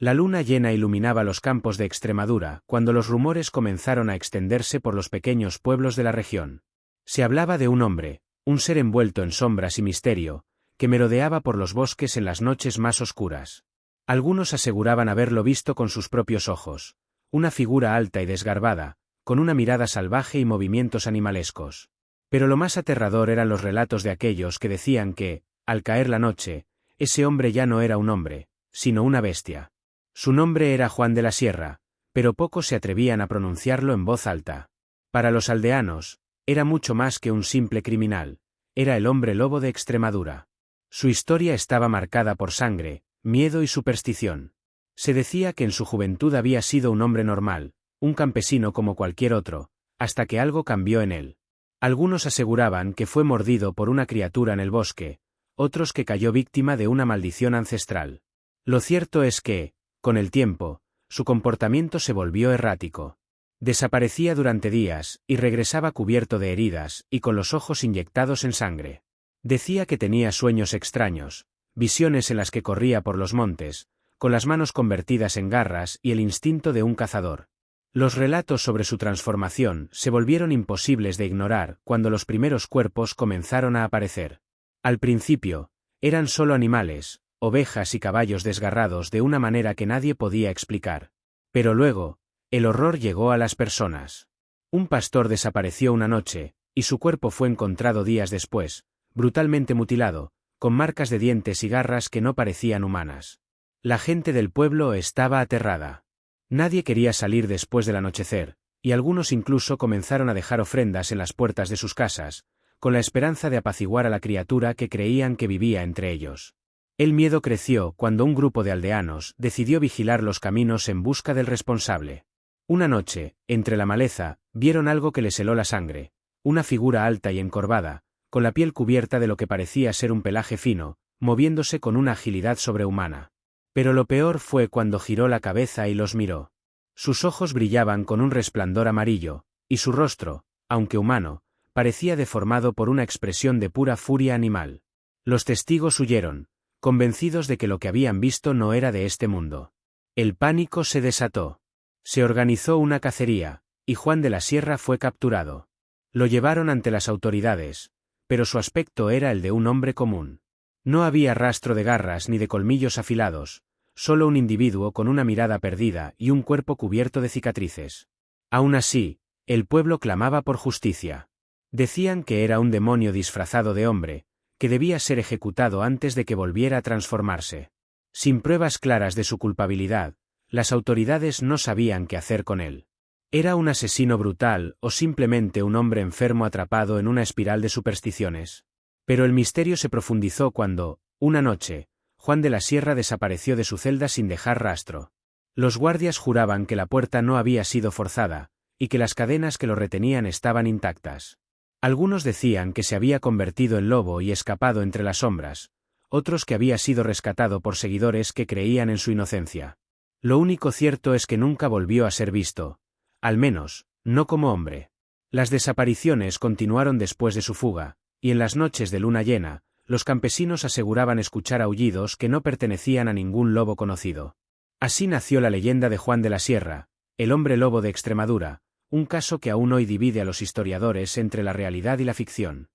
La luna llena iluminaba los campos de Extremadura, cuando los rumores comenzaron a extenderse por los pequeños pueblos de la región. Se hablaba de un hombre, un ser envuelto en sombras y misterio, que merodeaba por los bosques en las noches más oscuras. Algunos aseguraban haberlo visto con sus propios ojos, una figura alta y desgarbada, con una mirada salvaje y movimientos animalescos. Pero lo más aterrador eran los relatos de aquellos que decían que, al caer la noche, ese hombre ya no era un hombre, sino una bestia. Su nombre era Juan de la Sierra, pero pocos se atrevían a pronunciarlo en voz alta. Para los aldeanos, era mucho más que un simple criminal, era el hombre lobo de Extremadura. Su historia estaba marcada por sangre, miedo y superstición. Se decía que en su juventud había sido un hombre normal, un campesino como cualquier otro, hasta que algo cambió en él. Algunos aseguraban que fue mordido por una criatura en el bosque, otros que cayó víctima de una maldición ancestral. Lo cierto es que, con el tiempo, su comportamiento se volvió errático. Desaparecía durante días, y regresaba cubierto de heridas y con los ojos inyectados en sangre. Decía que tenía sueños extraños, visiones en las que corría por los montes, con las manos convertidas en garras y el instinto de un cazador. Los relatos sobre su transformación se volvieron imposibles de ignorar cuando los primeros cuerpos comenzaron a aparecer. Al principio, eran solo animales, ovejas y caballos desgarrados de una manera que nadie podía explicar. Pero luego, el horror llegó a las personas. Un pastor desapareció una noche, y su cuerpo fue encontrado días después, brutalmente mutilado, con marcas de dientes y garras que no parecían humanas. La gente del pueblo estaba aterrada. Nadie quería salir después del anochecer, y algunos incluso comenzaron a dejar ofrendas en las puertas de sus casas, con la esperanza de apaciguar a la criatura que creían que vivía entre ellos. El miedo creció cuando un grupo de aldeanos decidió vigilar los caminos en busca del responsable. Una noche, entre la maleza, vieron algo que les heló la sangre, una figura alta y encorvada, con la piel cubierta de lo que parecía ser un pelaje fino, moviéndose con una agilidad sobrehumana. Pero lo peor fue cuando giró la cabeza y los miró. Sus ojos brillaban con un resplandor amarillo, y su rostro, aunque humano, parecía deformado por una expresión de pura furia animal. Los testigos huyeron, convencidos de que lo que habían visto no era de este mundo. El pánico se desató. Se organizó una cacería, y Juan de la Sierra fue capturado. Lo llevaron ante las autoridades, pero su aspecto era el de un hombre común. No había rastro de garras ni de colmillos afilados, solo un individuo con una mirada perdida y un cuerpo cubierto de cicatrices. Aún así, el pueblo clamaba por justicia. Decían que era un demonio disfrazado de hombre, que debía ser ejecutado antes de que volviera a transformarse. Sin pruebas claras de su culpabilidad, las autoridades no sabían qué hacer con él. ¿Era un asesino brutal o simplemente un hombre enfermo atrapado en una espiral de supersticiones? Pero el misterio se profundizó cuando, una noche, Juan de la Sierra desapareció de su celda sin dejar rastro. Los guardias juraban que la puerta no había sido forzada, y que las cadenas que lo retenían estaban intactas. Algunos decían que se había convertido en lobo y escapado entre las sombras, otros que había sido rescatado por seguidores que creían en su inocencia. Lo único cierto es que nunca volvió a ser visto, al menos, no como hombre. Las desapariciones continuaron después de su fuga, y en las noches de luna llena, los campesinos aseguraban escuchar aullidos que no pertenecían a ningún lobo conocido. Así nació la leyenda de Juan de la Sierra, el hombre lobo de Extremadura, un caso que aún hoy divide a los historiadores entre la realidad y la ficción.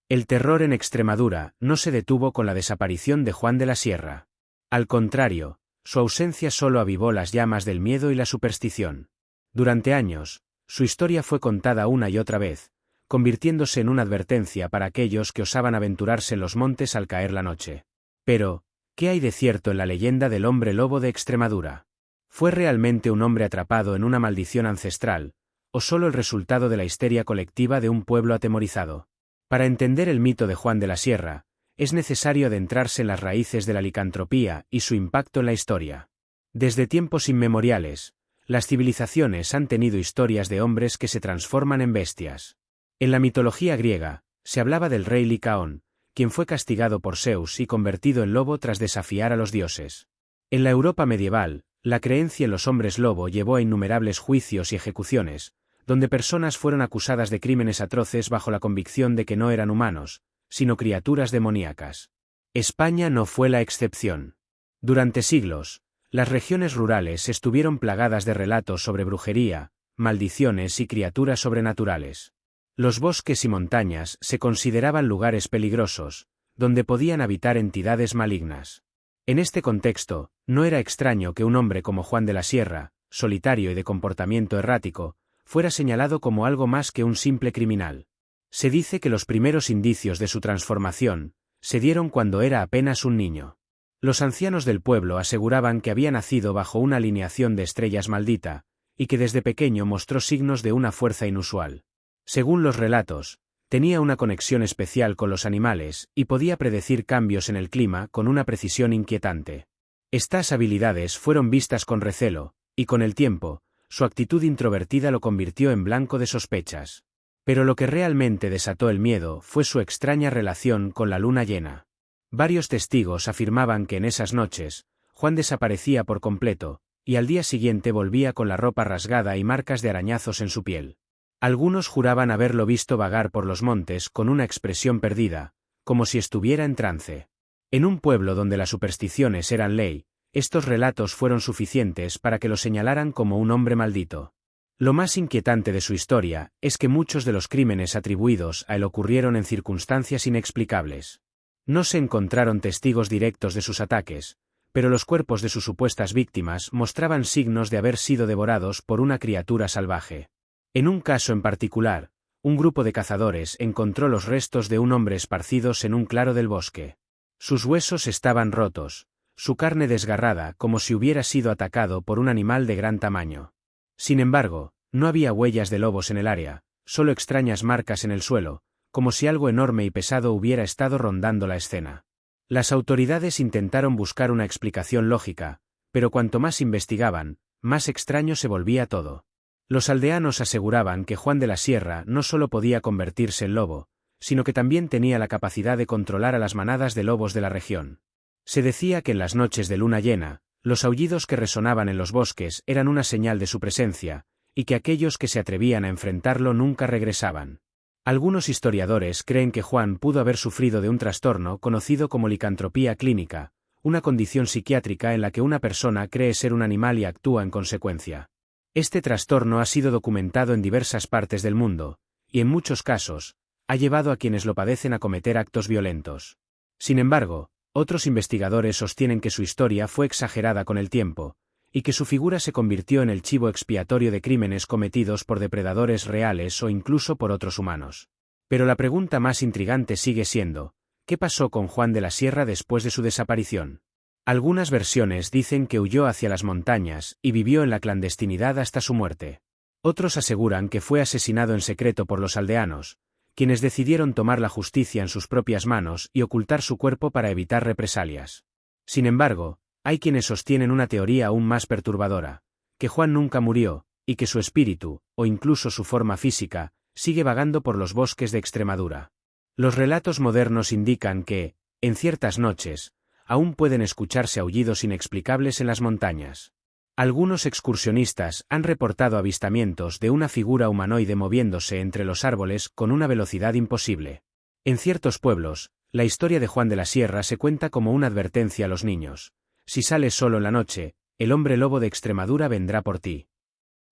El terror en Extremadura no se detuvo con la desaparición de Juan de la Sierra. Al contrario, su ausencia solo avivó las llamas del miedo y la superstición. Durante años, su historia fue contada una y otra vez, convirtiéndose en una advertencia para aquellos que osaban aventurarse en los montes al caer la noche. Pero, ¿qué hay de cierto en la leyenda del hombre lobo de Extremadura? ¿Fue realmente un hombre atrapado en una maldición ancestral, o solo el resultado de la histeria colectiva de un pueblo atemorizado? Para entender el mito de Juan de la Sierra, es necesario adentrarse en las raíces de la licantropía y su impacto en la historia. Desde tiempos inmemoriales, las civilizaciones han tenido historias de hombres que se transforman en bestias. En la mitología griega, se hablaba del rey Licaón, quien fue castigado por Zeus y convertido en lobo tras desafiar a los dioses. En la Europa medieval, la creencia en los hombres lobo llevó a innumerables juicios y ejecuciones, donde personas fueron acusadas de crímenes atroces bajo la convicción de que no eran humanos, sino criaturas demoníacas. España no fue la excepción. Durante siglos, Las regiones rurales estuvieron plagadas de relatos sobre brujería, maldiciones y criaturas sobrenaturales. Los bosques y montañas se consideraban lugares peligrosos, donde podían habitar entidades malignas. En este contexto, no era extraño que un hombre como Juan de la Sierra, solitario y de comportamiento errático, fuera señalado como algo más que un simple criminal. Se dice que los primeros indicios de su transformación se dieron cuando era apenas un niño. Los ancianos del pueblo aseguraban que había nacido bajo una alineación de estrellas maldita, y que desde pequeño mostró signos de una fuerza inusual. Según los relatos, tenía una conexión especial con los animales y podía predecir cambios en el clima con una precisión inquietante. Estas habilidades fueron vistas con recelo, y con el tiempo, su actitud introvertida lo convirtió en blanco de sospechas. Pero lo que realmente desató el miedo fue su extraña relación con la luna llena. Varios testigos afirmaban que en esas noches, Juan desaparecía por completo, y al día siguiente volvía con la ropa rasgada y marcas de arañazos en su piel. Algunos juraban haberlo visto vagar por los montes con una expresión perdida, como si estuviera en trance. En un pueblo donde las supersticiones eran ley, estos relatos fueron suficientes para que lo señalaran como un hombre maldito. Lo más inquietante de su historia es que muchos de los crímenes atribuidos a él ocurrieron en circunstancias inexplicables. No se encontraron testigos directos de sus ataques, pero los cuerpos de sus supuestas víctimas mostraban signos de haber sido devorados por una criatura salvaje. En un caso en particular, un grupo de cazadores encontró los restos de un hombre esparcidos en un claro del bosque. Sus huesos estaban rotos, su carne desgarrada como si hubiera sido atacado por un animal de gran tamaño. Sin embargo, no había huellas de lobos en el área, solo extrañas marcas en el suelo, como si algo enorme y pesado hubiera estado rondando la escena. Las autoridades intentaron buscar una explicación lógica, pero cuanto más investigaban, más extraño se volvía todo. Los aldeanos aseguraban que Juan de la Sierra no solo podía convertirse en lobo, sino que también tenía la capacidad de controlar a las manadas de lobos de la región. Se decía que en las noches de luna llena, los aullidos que resonaban en los bosques eran una señal de su presencia, y que aquellos que se atrevían a enfrentarlo nunca regresaban. Algunos historiadores creen que Juan pudo haber sufrido de un trastorno conocido como licantropía clínica, una condición psiquiátrica en la que una persona cree ser un animal y actúa en consecuencia. Este trastorno ha sido documentado en diversas partes del mundo, y en muchos casos, ha llevado a quienes lo padecen a cometer actos violentos. Sin embargo, otros investigadores sostienen que su historia fue exagerada con el tiempo, y que su figura se convirtió en el chivo expiatorio de crímenes cometidos por depredadores reales o incluso por otros humanos. Pero la pregunta más intrigante sigue siendo, ¿qué pasó con Juan de la Sierra después de su desaparición? Algunas versiones dicen que huyó hacia las montañas y vivió en la clandestinidad hasta su muerte. Otros aseguran que fue asesinado en secreto por los aldeanos, quienes decidieron tomar la justicia en sus propias manos y ocultar su cuerpo para evitar represalias. Sin embargo, hay quienes sostienen una teoría aún más perturbadora, que Juan nunca murió, y que su espíritu, o incluso su forma física, sigue vagando por los bosques de Extremadura. Los relatos modernos indican que, en ciertas noches, aún pueden escucharse aullidos inexplicables en las montañas. Algunos excursionistas han reportado avistamientos de una figura humanoide moviéndose entre los árboles con una velocidad imposible. En ciertos pueblos, la historia de Juan de la Sierra se cuenta como una advertencia a los niños. Si sales solo en la noche, el hombre lobo de Extremadura vendrá por ti.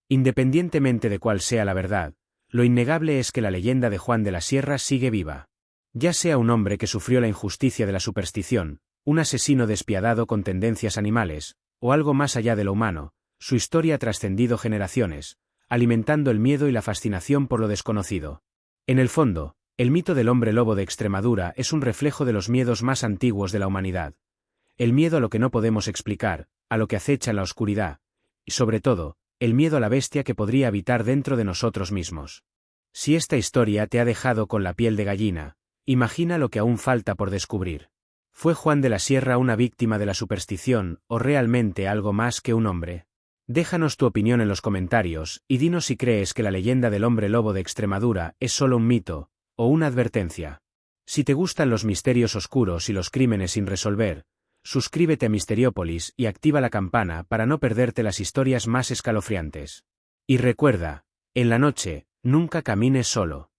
Independientemente de cuál sea la verdad, lo innegable es que la leyenda de Juan de la Sierra sigue viva. Ya sea un hombre que sufrió la injusticia de la superstición, un asesino despiadado con tendencias animales, o algo más allá de lo humano, su historia ha trascendido generaciones, alimentando el miedo y la fascinación por lo desconocido. En el fondo, el mito del hombre lobo de Extremadura es un reflejo de los miedos más antiguos de la humanidad. El miedo a lo que no podemos explicar, a lo que acecha en la oscuridad, y sobre todo, el miedo a la bestia que podría habitar dentro de nosotros mismos. Si esta historia te ha dejado con la piel de gallina, imagina lo que aún falta por descubrir. ¿Fue Juan de la Sierra una víctima de la superstición, o realmente algo más que un hombre? Déjanos tu opinión en los comentarios, y dinos si crees que la leyenda del hombre lobo de Extremadura es solo un mito, o una advertencia. Si te gustan los misterios oscuros y los crímenes sin resolver, suscríbete a Misteriópolis y activa la campana para no perderte las historias más escalofriantes. Y recuerda, en la noche, nunca camines solo.